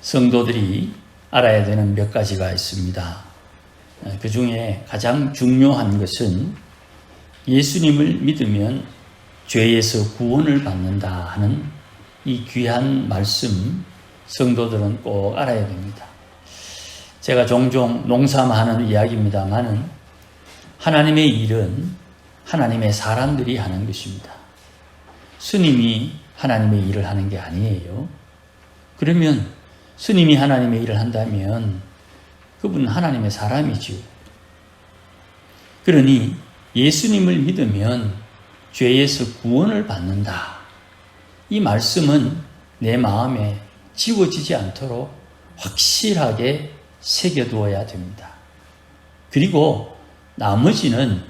성도들이 알아야 되는 몇 가지가 있습니다. 그 중에 가장 중요한 것은 예수님을 믿으면 죄에서 구원을 받는다 하는 이 귀한 말씀, 성도들은 꼭 알아야 됩니다. 제가 종종 농담하는 이야기입니다만은 하나님의 일은 하나님의 사람들이 하는 것입니다. 스님이 하나님의 일을 하는 게 아니에요. 그러면 스님이 하나님의 일을 한다면 그분은 하나님의 사람이지요. 그러니 예수님을 믿으면 죄에서 구원을 받는다. 이 말씀은 내 마음에 지워지지 않도록 확실하게 새겨두어야 됩니다. 그리고 나머지는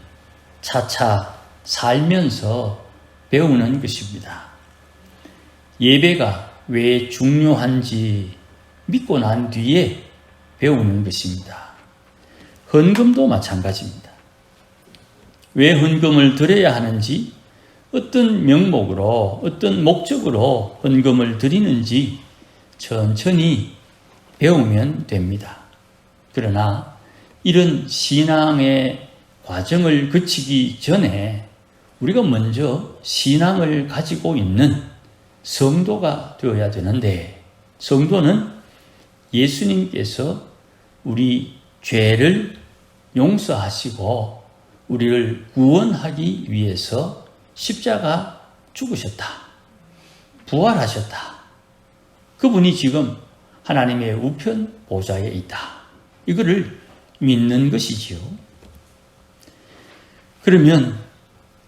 차차 살면서 배우는 것입니다. 예배가 왜 중요한지 믿고 난 뒤에 배우는 것입니다. 헌금도 마찬가지입니다. 왜 헌금을 드려야 하는지, 어떤 명목으로, 어떤 목적으로 헌금을 드리는지 천천히 배우면 됩니다. 그러나 이런 신앙의 과정을 거치기 전에 우리가 먼저 신앙을 가지고 있는 성도가 되어야 되는데, 성도는 예수님께서 우리 죄를 용서하시고 우리를 구원하기 위해서 십자가 죽으셨다. 부활하셨다. 그분이 지금 하나님의 우편 보좌에 있다. 이거를 믿는 것이지요. 그러면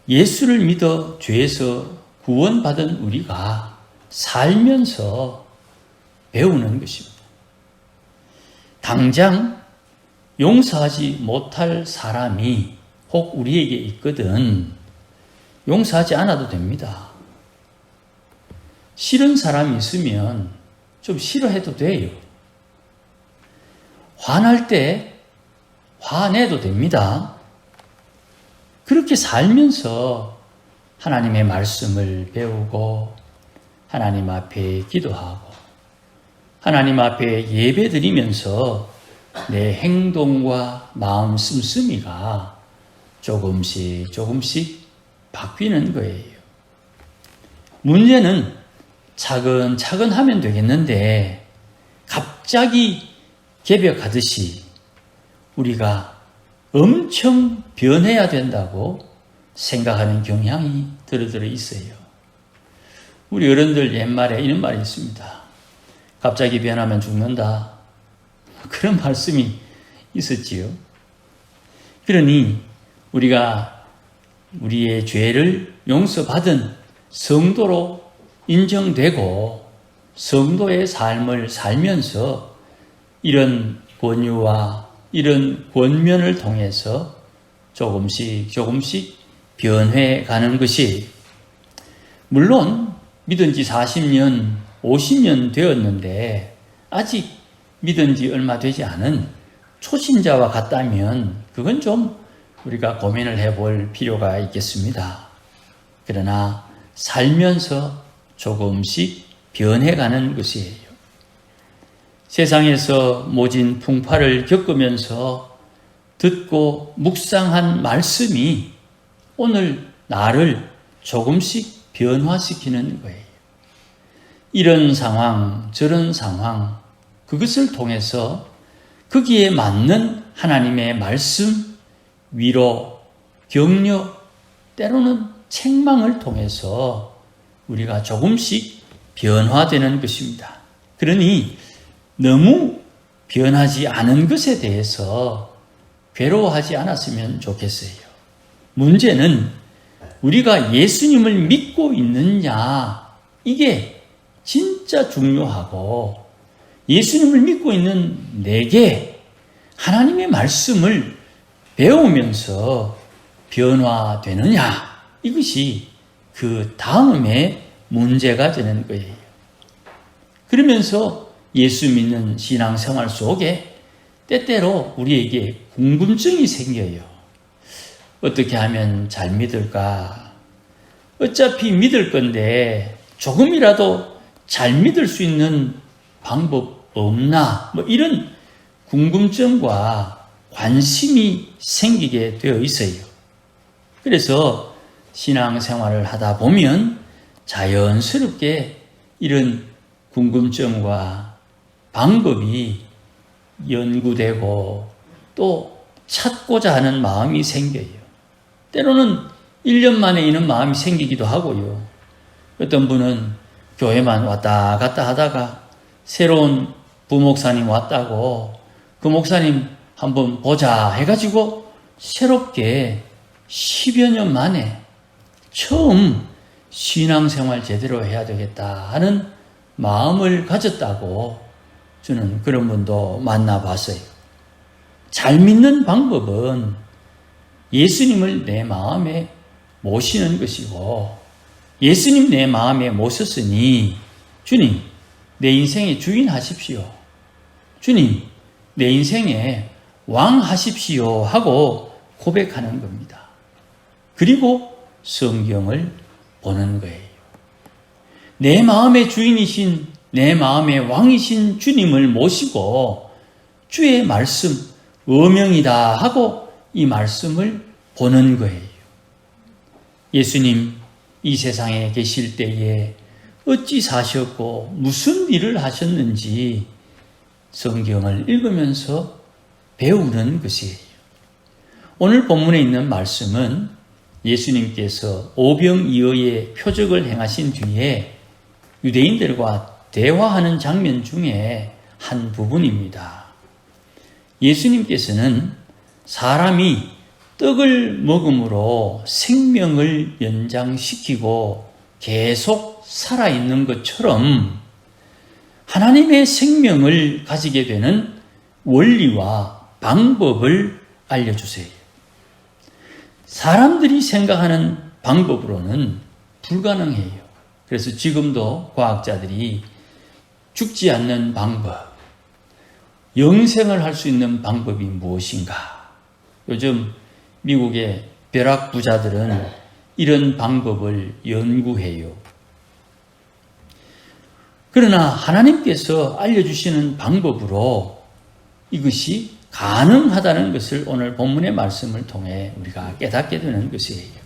예수를 믿어 죄에서 구원받은 우리가 살면서 배우는 것입니다. 당장 용서하지 못할 사람이 혹 우리에게 있거든 용서하지 않아도 됩니다. 싫은 사람이 있으면 좀 싫어해도 돼요. 화날 때 화내도 됩니다. 그렇게 살면서 하나님의 말씀을 배우고 하나님 앞에 기도하고 하나님 앞에 예배드리면서 내 행동과 마음 씀씀이가 조금씩 바뀌는 거예요. 문제는 차근차근 하면 되겠는데 갑자기 개벽하듯이 우리가 엄청 변해야 된다고 생각하는 경향이 들어 있어요. 우리 어른들 옛말에 이런 말이 있습니다. 갑자기 변하면 죽는다. 그런 말씀이 있었지요. 그러니 우리가 우리의 죄를 용서받은 성도로 인정되고 성도의 삶을 살면서 이런 권유와 이런 권면을 통해서 조금씩 변해가는 것이, 물론 믿은 지 40년, 50년 되었는데 아직 믿은 지 얼마 되지 않은 초신자와 같다면 그건 좀 우리가 고민을 해볼 필요가 있겠습니다. 그러나 살면서 조금씩 변해가는 것이에요. 세상에서 모진 풍파를 겪으면서 듣고 묵상한 말씀이 오늘 나를 조금씩 변화시키는 거예요. 이런 상황, 저런 상황, 그것을 통해서 거기에 맞는 하나님의 말씀, 위로, 격려, 때로는 책망을 통해서 우리가 조금씩 변화되는 것입니다. 그러니 너무 변하지 않은 것에 대해서 괴로워하지 않았으면 좋겠어요. 문제는 우리가 예수님을 믿고 있느냐, 이게 진짜 중요하고, 예수님을 믿고 있는 내게 하나님의 말씀을 배우면서 변화되느냐, 이것이 그 다음에 문제가 되는 거예요. 그러면서 예수 믿는 신앙생활 속에 때때로 우리에게 궁금증이 생겨요. 어떻게 하면 잘 믿을까? 어차피 믿을 건데 조금이라도 잘 믿을 수 있는 방법 없나? 뭐 이런 궁금증과 관심이 생기게 되어 있어요. 그래서 신앙생활을 하다 보면 자연스럽게 이런 궁금증과 방법이 연구되고 또 찾고자 하는 마음이 생겨요. 때로는 1년 만에 이런 마음이 생기기도 하고요. 어떤 분은 교회만 왔다 갔다 하다가 새로운 부목사님 왔다고 그 목사님 한번 보자 해가지고 새롭게 10여 년 만에 처음 신앙생활 제대로 해야 되겠다 하는 마음을 가졌다고 저는 그런 분도 만나봤어요. 잘 믿는 방법은 예수님을 내 마음에 모시는 것이고, 예수님 내 마음에 모셨으니 주님 내 인생의 주인 하십시오, 주님 내 인생의 왕 하십시오 하고 고백하는 겁니다. 그리고 성경을 보는 거예요. 내 마음의 주인이신, 내 마음의 왕이신 주님을 모시고 주의 말씀, 어명이다 하고 이 말씀을 보는 거예요. 예수님 이 세상에 계실 때에 어찌 사셨고 무슨 일을 하셨는지 성경을 읽으면서 배우는 것이에요. 오늘 본문에 있는 말씀은 예수님께서 오병이어의 표적을 행하신 뒤에 유대인들과 대화하는 장면 중에 한 부분입니다. 예수님께서는 사람이 떡을 먹음으로 생명을 연장시키고 계속 살아있는 것처럼 하나님의 생명을 가지게 되는 원리와 방법을 알려주세요. 사람들이 생각하는 방법으로는 불가능해요. 그래서 지금도 과학자들이 죽지 않는 방법, 영생을 할 수 있는 방법이 무엇인가? 요즘 미국의 벼락 부자들은 이런 방법을 연구해요. 그러나 하나님께서 알려주시는 방법으로 이것이 가능하다는 것을 오늘 본문의 말씀을 통해 우리가 깨닫게 되는 것이에요.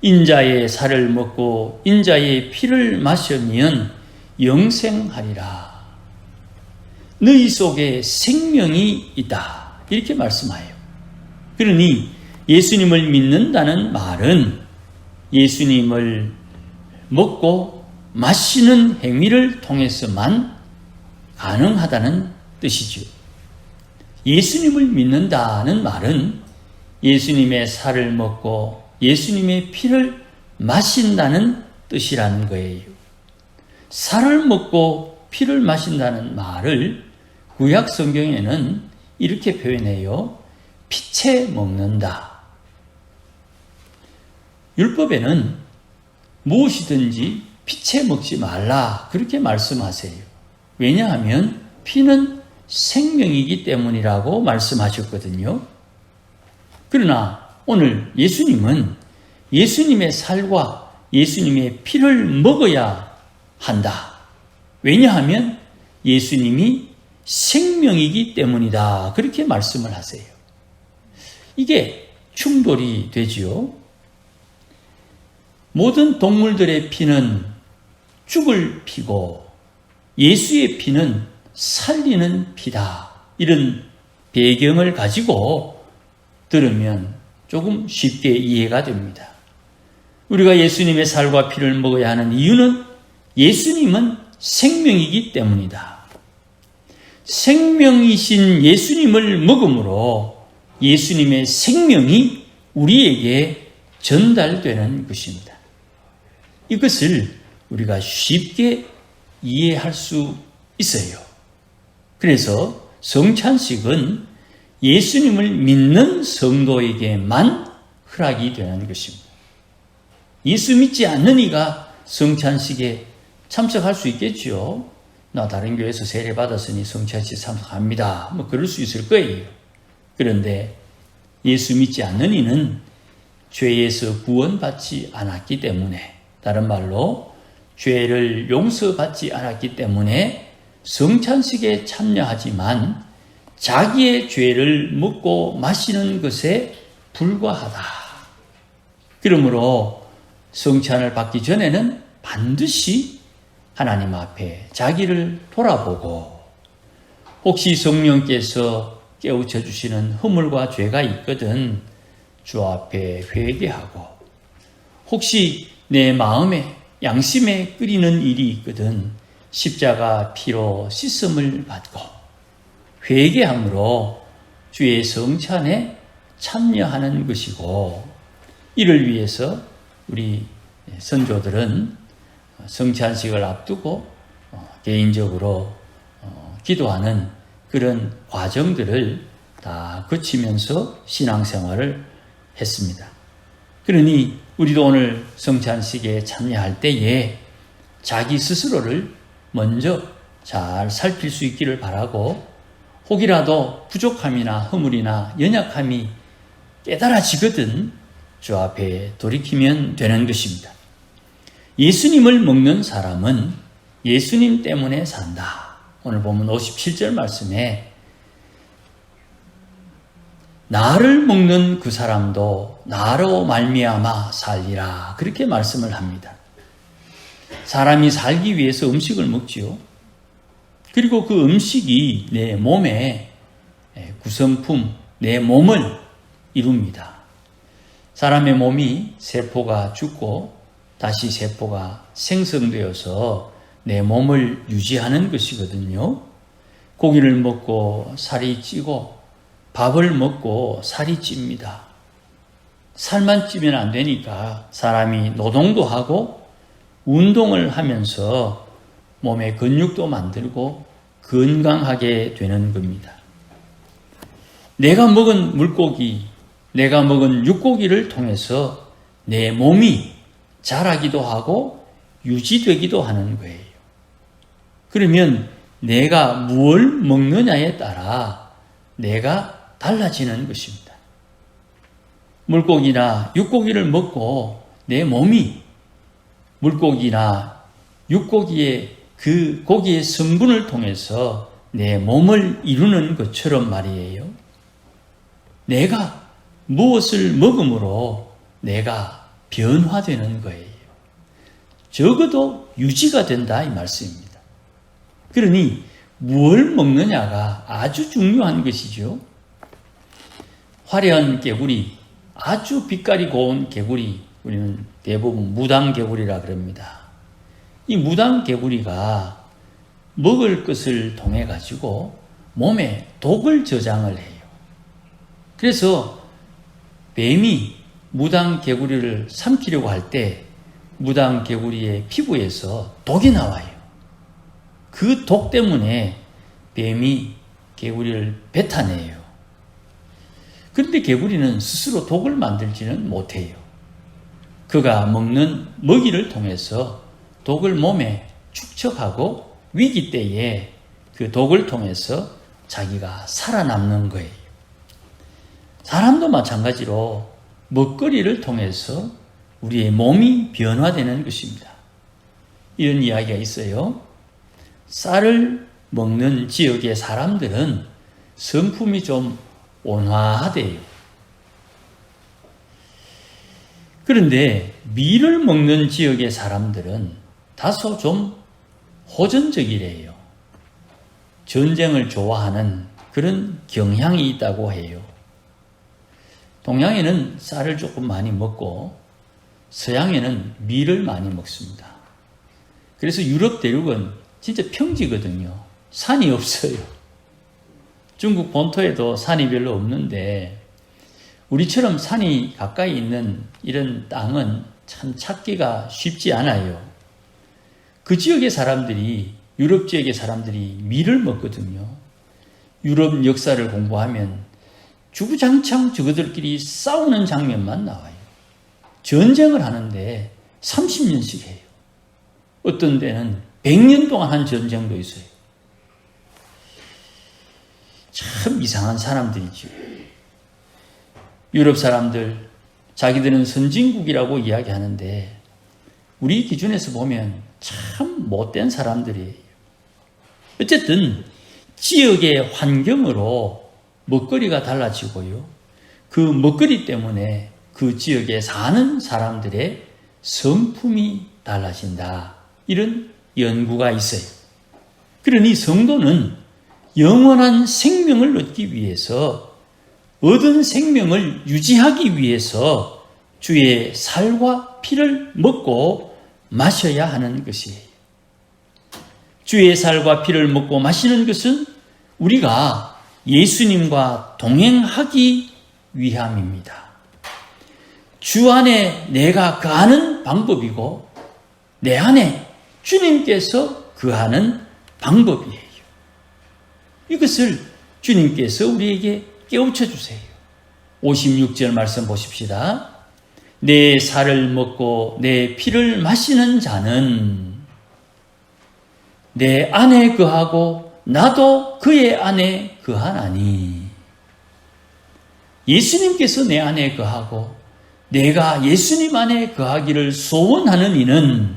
인자의 살을 먹고 인자의 피를 마시면 영생하리라. 너희 속에 생명이 있다. 이렇게 말씀하여요. 그러니 예수님을 믿는다는 말은 예수님을 먹고 마시는 행위를 통해서만 가능하다는 뜻이죠. 예수님을 믿는다는 말은 예수님의 살을 먹고 예수님의 피를 마신다는 뜻이라는 거예요. 살을 먹고 피를 마신다는 말을 구약 성경에는 이렇게 표현해요. 피채 먹는다. 율법에는 무엇이든지 피채 먹지 말라 그렇게 말씀하세요. 왜냐하면 피는 생명이기 때문이라고 말씀하셨거든요. 그러나 오늘 예수님은 예수님의 살과 예수님의 피를 먹어야 한다. 왜냐하면 예수님이 생명이기 때문이다. 그렇게 말씀을 하세요. 이게 충돌이 되지요. 모든 동물들의 피는 죽을 피고 예수의 피는 살리는 피다. 이런 배경을 가지고 들으면 조금 쉽게 이해가 됩니다. 우리가 예수님의 살과 피를 먹어야 하는 이유는 예수님은 생명이기 때문이다. 생명이신 예수님을 먹음으로 예수님의 생명이 우리에게 전달되는 것입니다. 이것을 우리가 쉽게 이해할 수 있어요. 그래서 성찬식은 예수님을 믿는 성도에게만 허락이 되는 것입니다. 예수 믿지 않는 이가 성찬식에 참석할 수 있겠죠. 나 다른 교회에서 세례 받았으니 성찬식 참석합니다. 뭐 그럴 수 있을 거예요. 그런데 예수 믿지 않는 이는 죄에서 구원받지 않았기 때문에, 다른 말로 죄를 용서받지 않았기 때문에 성찬식에 참여하지만 자기의 죄를 먹고 마시는 것에 불과하다. 그러므로 성찬을 받기 전에는 반드시 하나님 앞에 자기를 돌아보고 혹시 성령께서 깨우쳐 주시는 허물과 죄가 있거든 주 앞에 회개하고 혹시 내 마음에 양심에 끓이는 일이 있거든 십자가 피로 씻음을 받고 회개함으로 주의 성찬에 참여하는 것이고 이를 위해서 우리 선조들은 성찬식을 앞두고 개인적으로 기도하는 그런 과정들을 다 거치면서 신앙생활을 했습니다. 그러니 우리도 오늘 성찬식에 참여할 때에 자기 스스로를 먼저 잘 살필 수 있기를 바라고 혹이라도 부족함이나 허물이나 연약함이 깨달아지거든 주 앞에 돌이키면 되는 것입니다. 예수님을 먹는 사람은 예수님 때문에 산다. 오늘 보면 57절 말씀에 나를 먹는 그 사람도 나로 말미암아 살리라 그렇게 말씀을 합니다. 사람이 살기 위해서 음식을 먹지요. 그리고 그 음식이 내 몸의 구성품, 내 몸을 이룹니다. 사람의 몸이 세포가 죽고 다시 세포가 생성되어서 내 몸을 유지하는 것이거든요. 고기를 먹고 살이 찌고 밥을 먹고 살이 찝니다. 살만 찌면 안 되니까 사람이 노동도 하고 운동을 하면서 몸의 근육도 만들고 건강하게 되는 겁니다. 내가 먹은 물고기, 내가 먹은 육고기를 통해서 내 몸이 자라기도 하고 유지되기도 하는 거예요. 그러면 내가 무엇을 먹느냐에 따라 내가 달라지는 것입니다. 물고기나 육고기를 먹고 내 몸이 물고기나 육고기의 그 고기의 성분을 통해서 내 몸을 이루는 것처럼 말이에요. 내가 무엇을 먹음으로 내가 변화되는 거예요. 적어도 유지가 된다 이 말씀입니다. 그러니 무엇을 먹느냐가 아주 중요한 것이죠. 화려한 개구리, 아주 빛깔이 고운 개구리, 우리는 대부분 무당개구리라 그럽니다. 이 무당개구리가 먹을 것을 통해 가지고 몸에 독을 저장을 해요. 그래서 뱀이 무당개구리를 삼키려고 할 때 무당개구리의 피부에서 독이 나와요. 그 독 때문에 뱀이 개구리를 뱉어내요. 그런데 개구리는 스스로 독을 만들지는 못해요. 그가 먹는 먹이를 통해서 독을 몸에 축적하고 위기 때에 그 독을 통해서 자기가 살아남는 거예요. 사람도 마찬가지로 먹거리를 통해서 우리의 몸이 변화되는 것입니다. 이런 이야기가 있어요. 쌀을 먹는 지역의 사람들은 성품이 좀 온화하대요. 그런데 밀을 먹는 지역의 사람들은 다소 좀 호전적이래요. 전쟁을 좋아하는 그런 경향이 있다고 해요. 동양에는 쌀을 조금 많이 먹고 서양에는 밀을 많이 먹습니다. 그래서 유럽 대륙은 진짜 평지거든요. 산이 없어요. 중국 본토에도 산이 별로 없는데 우리처럼 산이 가까이 있는 이런 땅은 참 찾기가 쉽지 않아요. 그 지역의 사람들이, 유럽 지역의 사람들이 밀을 먹거든요. 유럽 역사를 공부하면 주구장창 저들끼리 싸우는 장면만 나와요. 전쟁을 하는데 30년씩 해요. 어떤 데는 100년 동안 한 전쟁도 있어요. 참 이상한 사람들이죠. 유럽 사람들, 자기들은 선진국이라고 이야기하는데 우리 기준에서 보면 참 못된 사람들이에요. 어쨌든 지역의 환경으로 먹거리가 달라지고요. 그 먹거리 때문에 그 지역에 사는 사람들의 성품이 달라진다. 이런 연구가 있어요. 그러니 성도는 영원한 생명을 얻기 위해서, 얻은 생명을 유지하기 위해서 주의 살과 피를 먹고 마셔야 하는 것이에요. 주의 살과 피를 먹고 마시는 것은 우리가 예수님과 동행하기 위함입니다. 주 안에 내가 거하는 방법이고 내 안에 주님께서 거하는 방법이에요. 이것을 주님께서 우리에게 깨우쳐 주세요. 56절 말씀 보십시다. 내 살을 먹고 내 피를 마시는 자는 내 안에 거하고 나도 그의 안에 거하나니. 예수님께서 내 안에 거하고 내가 예수님 안에 거하기를 소원하는 이는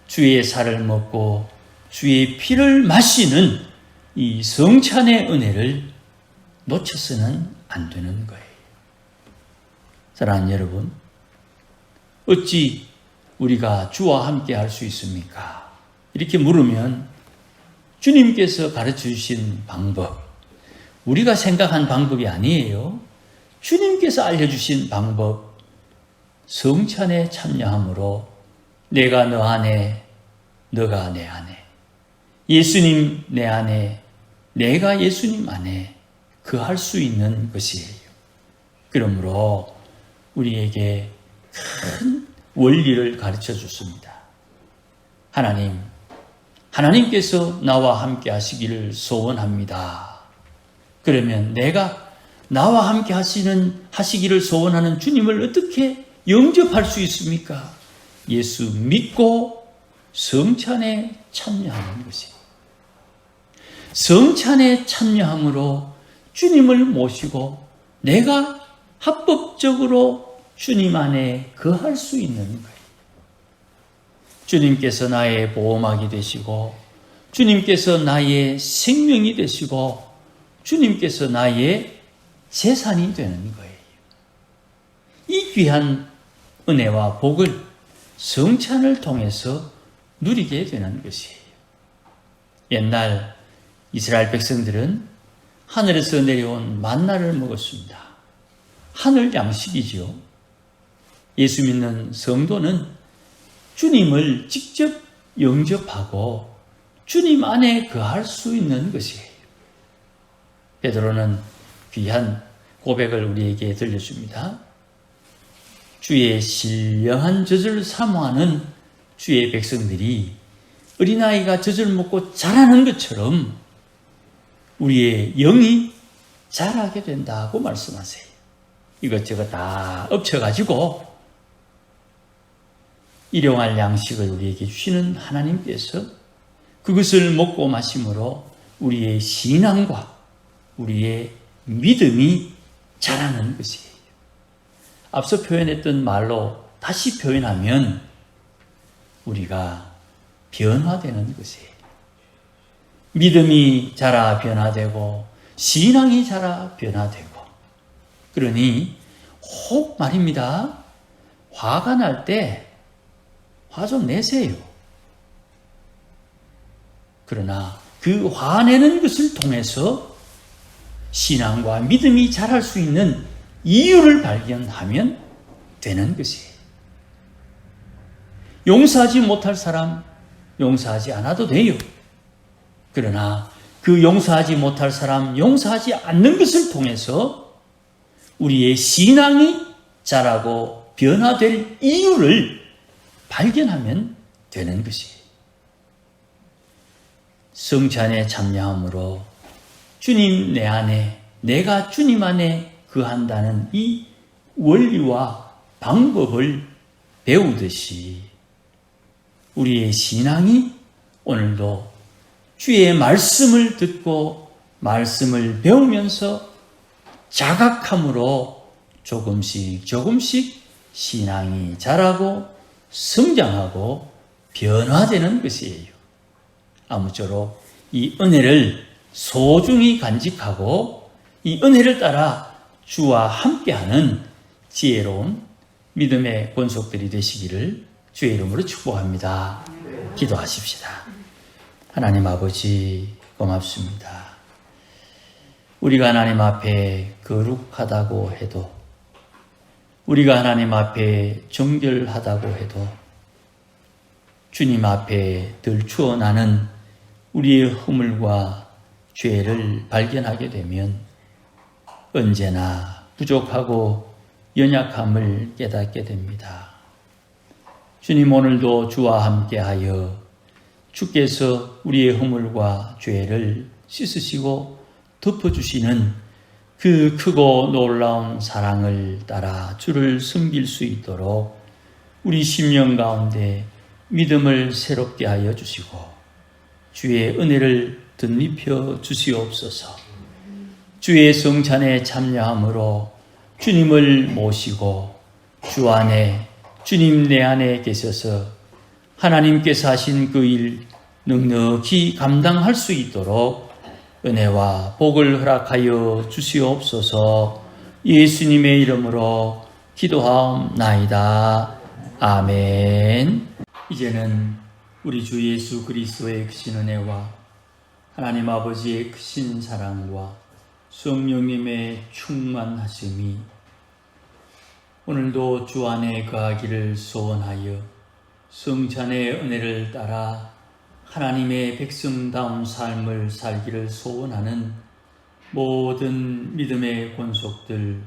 주의 살을 먹고 주의 피를 마시는 이 성찬의 은혜를 놓쳐서는 안 되는 거예요. 사랑하는 여러분, 어찌 우리가 주와 함께 할 수 있습니까? 이렇게 물으면 주님께서 가르쳐 주신 방법, 우리가 생각한 방법이 아니에요. 주님께서 알려주신 방법, 성찬에 참여함으로 내가 너 안에, 너가 내 안에, 예수님 내 안에, 내가 예수님 안에 거할 수 있는 것이에요. 그러므로 우리에게 큰 원리를 가르쳐 줬습니다. 하나님께서 나와 함께 하시기를 소원합니다. 그러면 내가 나와 함께 하시기를 소원하는 주님을 어떻게 영접할 수 있습니까? 예수 믿고 성찬에 참여하는 것이에요. 성찬에 참여함으로 주님을 모시고 내가 합법적으로 주님 안에 거할 수 있는 거예요. 주님께서 나의 보호막이 되시고 주님께서 나의 생명이 되시고 주님께서 나의 재산이 되는 거예요. 이 귀한 은혜와 복을 성찬을 통해서 누리게 되는 것이에요. 옛날 이스라엘 백성들은 하늘에서 내려온 만나를 먹었습니다. 하늘 양식이지요. 예수 믿는 성도는 주님을 직접 영접하고 주님 안에 거할 수 있는 것이에요. 베드로는 귀한 고백을 우리에게 들려줍니다. 주의 신령한 젖을 사모하는 주의 백성들이 어린아이가 젖을 먹고 자라는 것처럼 우리의 영이 자라게 된다고 말씀하세요. 이것저것 다 엎쳐가지고 일용할 양식을 우리에게 주시는 하나님께서 그것을 먹고 마심으로 우리의 신앙과 우리의 믿음이 자라는 것이에요. 앞서 표현했던 말로 다시 표현하면 우리가 변화되는 것이에요. 믿음이 자라 변화되고 신앙이 자라 변화되고. 그러니 혹 말입니다. 화가 날 때 화 좀 내세요. 그러나 그 화내는 것을 통해서 신앙과 믿음이 자랄 수 있는 이유를 발견하면 되는 것이에요. 용서하지 못할 사람 용서하지 않아도 돼요. 그러나 그 용서하지 못할 사람 용서하지 않는 것을 통해서 우리의 신앙이 자라고 변화될 이유를 발견하면 되는 것이에요. 성찬에 참여함으로 주님 내 안에, 내가 주님 안에 거한다는 이 원리와 방법을 배우듯이 우리의 신앙이 오늘도 주의 말씀을 듣고 말씀을 배우면서 자각함으로 조금씩 신앙이 자라고 성장하고 변화되는 것이에요. 아무쪼록 이 은혜를 소중히 간직하고 이 은혜를 따라 주와 함께하는 지혜로운 믿음의 권속들이 되시기를 주의 이름으로 축복합니다. 기도하십시다. 하나님 아버지 고맙습니다. 우리가 하나님 앞에 거룩하다고 해도, 우리가 하나님 앞에 정결하다고 해도 주님 앞에 덜추어 나는 우리의 허물과 죄를 발견하게 되면 언제나 부족하고 연약함을 깨닫게 됩니다. 주님, 오늘도 주와 함께하여 주께서 우리의 허물과 죄를 씻으시고 덮어주시는 그 크고 놀라운 사랑을 따라 주를 섬길 수 있도록 우리 심령 가운데 믿음을 새롭게 하여 주시고 주의 은혜를 덧입혀 주시옵소서. 주의 성찬에 참여함으로 주님을 모시고 주 안에, 주님 내 안에 계셔서 하나님께서 하신 그 일 넉넉히 감당할 수 있도록 은혜와 복을 허락하여 주시옵소서. 예수님의 이름으로 기도하옵나이다. 아멘. 이제는 우리 주 예수 그리스도의 크신 은혜와 하나님 아버지의 크신 사랑과 성령님의 충만하심이 오늘도 주 안에 거하기를 소원하여 성찬의 은혜를 따라 하나님의 백성다운 삶을 살기를 소원하는 모든 믿음의 권속들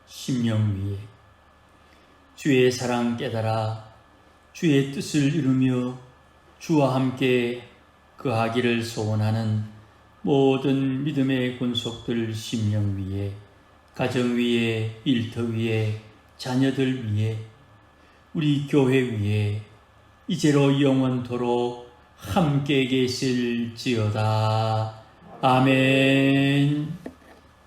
심령 위에 주의 사랑 깨달아 주의 뜻을 이루며 주와 함께 거하기를 소원하는 모든 믿음의 권속들 심령 위에, 가정 위에, 일터 위에, 자녀들 위에, 우리 교회 위에 이제로 영원토록 함께 계실지어다. 아멘.